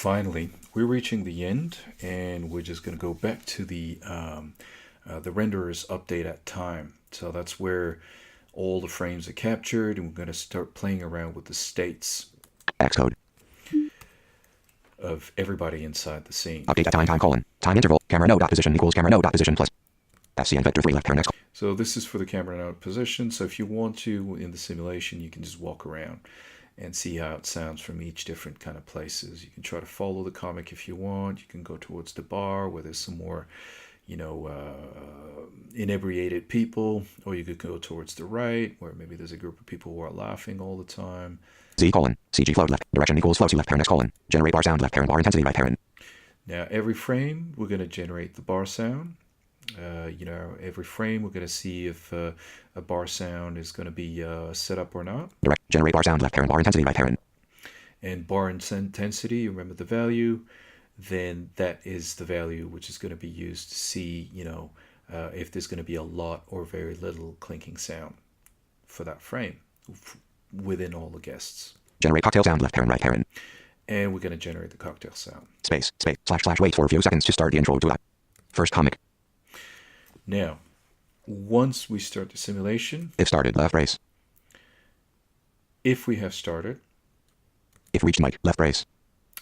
finally, we're reaching the end, and we're just going to go back to the renderer's update at time. So that's where all the frames are captured, and we're going to start playing around with the states Xcode. of everybody inside the scene. Update at time colon. Time interval. Camera node dot position equals camera node dot position plus FCN vector 3 left parent X. So this is for the camera node position. So if you want to, in the simulation, you can just walk around and see how it sounds from each different kind of places. You can try to follow the comic if you want. You can go towards the bar where there's some more, inebriated people, or you could go towards the right where maybe there's a group of people who are laughing all the time. Z colon. CG float left. Direction equals flow to left parent X colon. Generate bar sound left parent bar intensity right parent. Now every frame we're going to generate the bar sound. Every frame we're going to see if a bar sound is going to be set up or not. Generate bar sound left parent bar intensity right parent. And bar intensity, remember the value, then that is the value which is going to be used to see, if there's going to be a lot or very little clinking sound for that frame within all the guests. Generate cocktail sound left parent right parent. And we're going to generate the cocktail sound. Space / wait for a few seconds to start the intro to that. First comic. Now, once we start the simulation, If started left brace. if we have started, If reached mic left brace.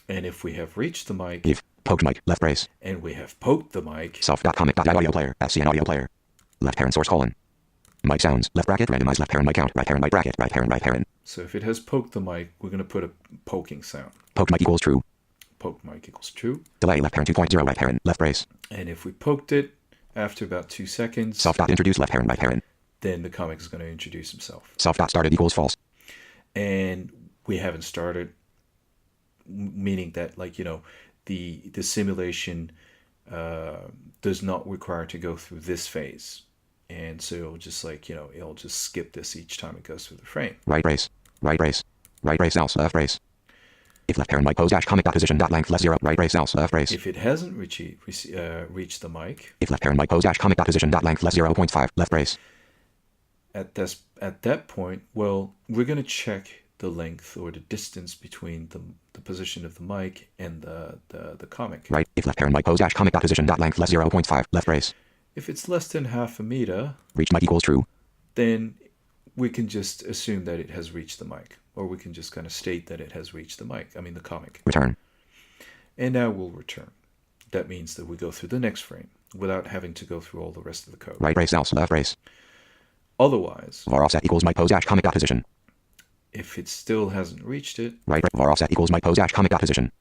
and if we have reached the mic, If poked mic left brace. and we have poked the mic, Self.comic.audio player. FCN audio player. Left parent source colon. Mic sounds left bracket randomize left parent mic count right parent mic bracket right parent. so if it has poked the mic, we're going to put a poking sound. Poked mic equals true. Poked mic equals true. Delay left parent 2.0 right parent left brace. And if we poked it after about 2 seconds, Self.introduce left parent right parent. then the comic is going to introduce himself. Self.started equals false. And we haven't started, meaning that, the simulation does not require to go through this phase. And so it'll just it'll just skip this each time it goes through the frame. Right brace else left brace. If left parent mic pose dash comic dot position dot length less 0 right brace else left brace. If it hasn't reached the mic, If left parent mic pose dash comic dot position dot length less 0.5 left brace. at that point, well, we're going to check the length or the distance between the position of the mic and the comic. Right. If left parent mic pose dash comic dot position dot length less 0.5 left brace. If it's less than half a meter, Reach mic equals true. then we can just assume that it has reached the mic, or we can just kind of state that it has reached the comic. Return. And now we'll return. That means that we go through the next frame without having to go through all the rest of the code. Right brace else left brace. Otherwise, Var offset equals mic pose dash comic dot position. if it still hasn't reached it, Right var offset equals mic pose dash comic dot position.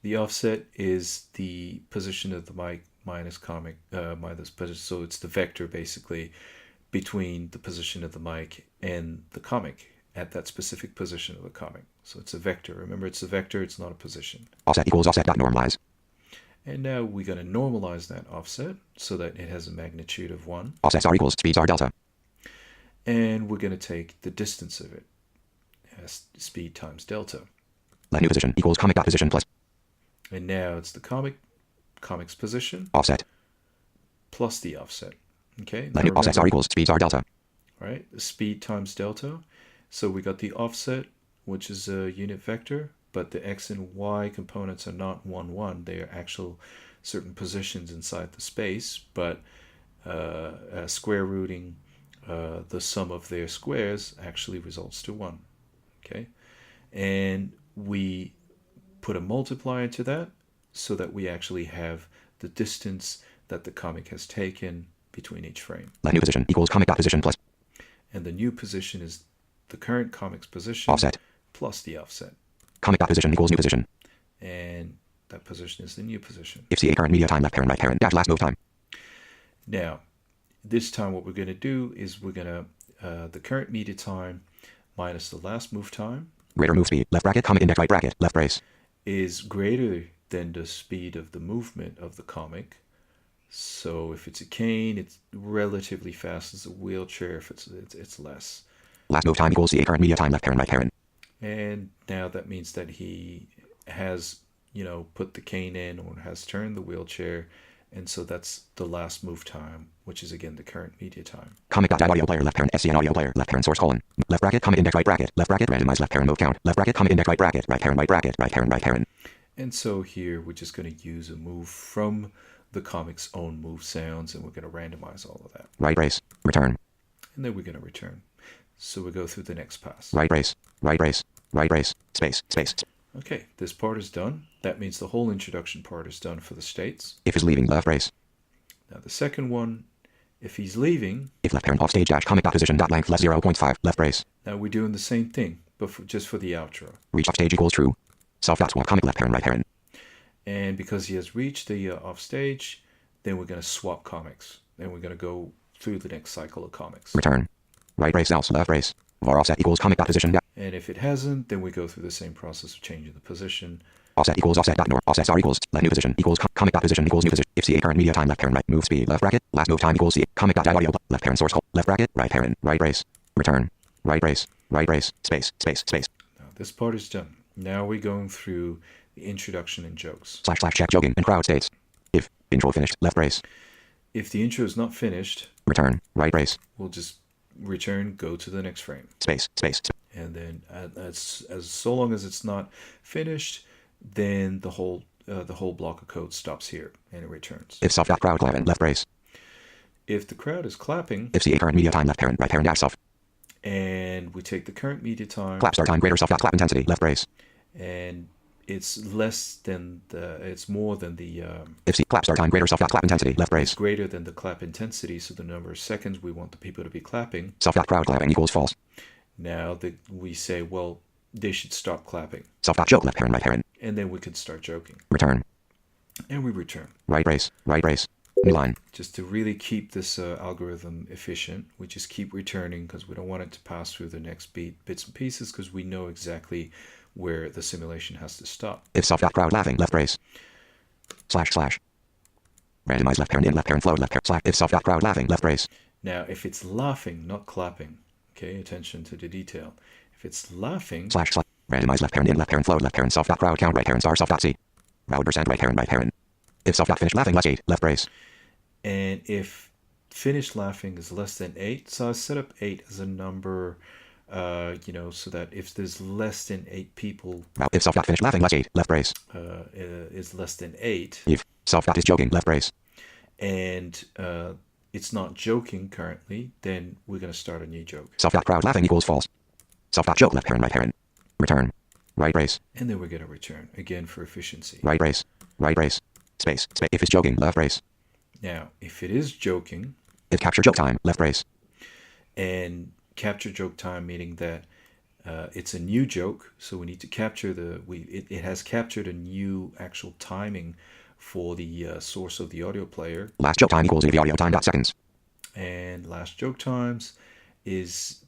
the offset is the position of the mic minus position. So it's the vector basically between the position of the mic and the comic at that specific position of the comic. So it's a vector. Remember, it's a vector, it's not a position. Offset equals offset dot normalize. And now we're going to normalize that offset so that it has a magnitude of 1. Offsets r equals speeds r delta. And we're going to take the distance of it as speed times delta. Let new position equals comic dot position plus And now it's the comic's position offset. plus the offset. Okay. Let new offsets r equals speeds r delta. Right, the speed times delta. So we got the offset, which is a unit vector, but the x and y components are not 1, 1. They are actual certain positions inside the space, but square rooting the sum of their squares actually results to 1. Okay, and we put a multiplier to that so that we actually have the distance that the comic has taken between each frame. Let new position equals comic dot position plus And the new position is the current comic's position offset. plus the offset. Comic dot position equals new position. And that position is the new position. If CA current media time left parent right parent dash last move time. Now, this time what we're going to do is we're going to, the current media time minus the last move time Greater move speed left bracket comic index right bracket left brace. is greater than the speed of the movement of the comic. So if it's a cane, it's relatively fast as a wheelchair. If it's less. Last move time equals CA current media time left parent right parent. And now that means that he has, put the cane in or has turned the wheelchair. And so that's the last move time, which is again the current media time. Comic.audio player left parent SCN audio player left parent source colon. Left bracket comic index right bracket left bracket randomize left parent move count left bracket comic index right bracket right parent right bracket right parent right parent. And so here we're just going to use a move from the comic's own move sounds, and we're going to randomize all of that. Right brace. Return. And then we're going to return. So we go through the next pass. Right brace. Right brace. Right brace. Space. Space. Okay, this part is done. That means the whole introduction part is done for the states. If is leaving, left brace. Now the second one, if he's leaving, If left parent off stage dash comic dot position dot length left 0.5 left brace. now we're doing the same thing, but just for the outro. Reach off stage equals true. Self dot swap comic left parent right parent. And because he has reached the off stage, then we're going to swap comics. Then we're going to go through the next cycle of comics. Return. Right brace else left brace. Var offset equals comic dot position. And if it hasn't, then we go through the same process of changing the position. Offset equals offset dot nor. Offset star equals left new position equals comic dot position equals new position. If CA current media time left parent right move speed left bracket last move time equals CA comic dot audio left parent source left bracket right parent right brace. Return. Right brace. Right brace. Space. Space. Space. Now this part is done. Now we're going through the introduction and jokes. / check joking and crowd states. If intro finished left brace. If the intro is not finished, Return. Right brace. we'll just return, go to the next frame. Space. Space. And then as so long as it's not finished, then the whole block of code stops here and it returns. If self dot crowd clapping left brace. If the crowd is clapping If CA current media time left parent right parent dash self. and we take the current media time Clap start time greater self dot clap intensity left brace. and it's more than the If C clap start time greater self dot clap intensity left brace. it's greater than the clap intensity, so the number of seconds we want the people to be clapping. Self dot crowd clapping equals false. Now that we say, well, they should stop clapping, Self dot joke left parent right parent. and then we can start joking, Return. and we return. Right brace. Right brace. New line. Just to really keep this algorithm efficient, we just keep returning because we don't want it to pass through the next bits and pieces, because we know exactly where the simulation has to stop. If self dot crowd laughing left brace. / randomize left parent in left parent flow left parent / if self dot crowd laughing left brace. Now, if it's laughing, not clapping, okay, attention to the detail. If it's laughing, / randomize left parent in left parent flow left parent self dot crowd count right parent star self dot c. Round percent right parent right parent. If self dot finish laughing less 8 left brace. and if finished laughing is less than 8, so I set up 8 as a number, so that if there's less than 8 people, If self dot finish laughing less 8 left brace. is less than 8, If self dot is joking left brace. and it's not joking currently, then we're going to start a new joke. Self dot crowd laughing equals false. Self dot joke left parent right parent. Return. Right brace. And then we're going to return, again for efficiency. Right brace. Right brace. Space. Space. If it's joking left brace. Now, if it is joking, If capture joke time left brace. and capture joke time meaning that it's a new joke, so we need to capture it has captured a new actual timing for the source of the audio player. Last joke time equals the audio time dot seconds. And last joke times is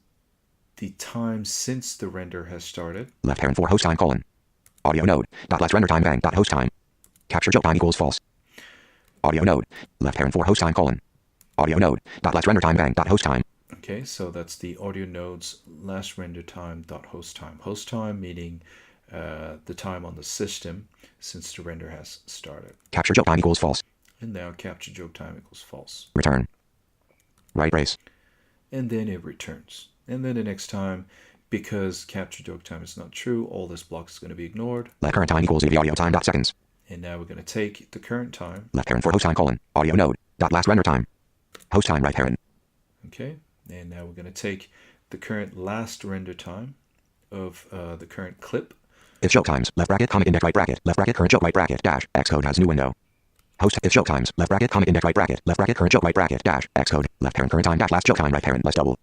the time since the render has started. Left parent for host time colon. Audio node dot last render time bang dot host time. Capture joke time equals false. Audio node left parent for host time colon. Audio node dot last render time bang dot host time. Okay, so that's the audio node's last render time dot host time. Host time meaning the time on the system since the render has started. Capture joke time equals false. And now capture joke time equals false. Return. Right brace. And then it returns. And then the next time, because capture joke time is not true, all this block is going to be ignored. Let current time equals the audio time dot seconds. And now we're going to take the current time. Left parent for host time colon. Audio node dot last render time. Host time right parent. Okay, and now we're going to take the current last render time of the current clip. If joke times left bracket comic index right bracket left bracket current joke right bracket dash Xcode has new window. Host if joke times left bracket comic index right bracket left bracket current joke right bracket dash Xcode left parent current time dash last joke time right parent less double.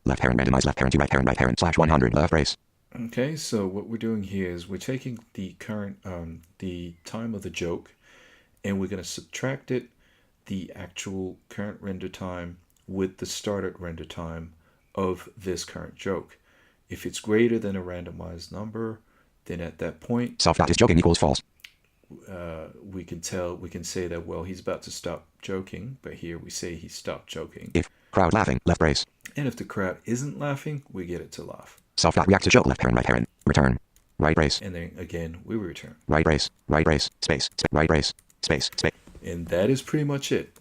Left parent randomize left parent to right parent / 100 left brace. Okay, so what we're doing here is we're taking the current the time of the joke, and we're going to subtract it, the actual current render time, with the started render time of this current joke. If it's greater than a randomized number, then at that point Self dot is joking equals false. we can say that, well, he's about to stop joking, but here we say he stopped joking. If crowd laughing left brace. And if the crowd isn't laughing, we get it to laugh. Self dot react to joke left parent right parent. Return. Right brace. And then again we return. Right brace. Right brace. Space. Right brace. Space. Space. And that is pretty much it.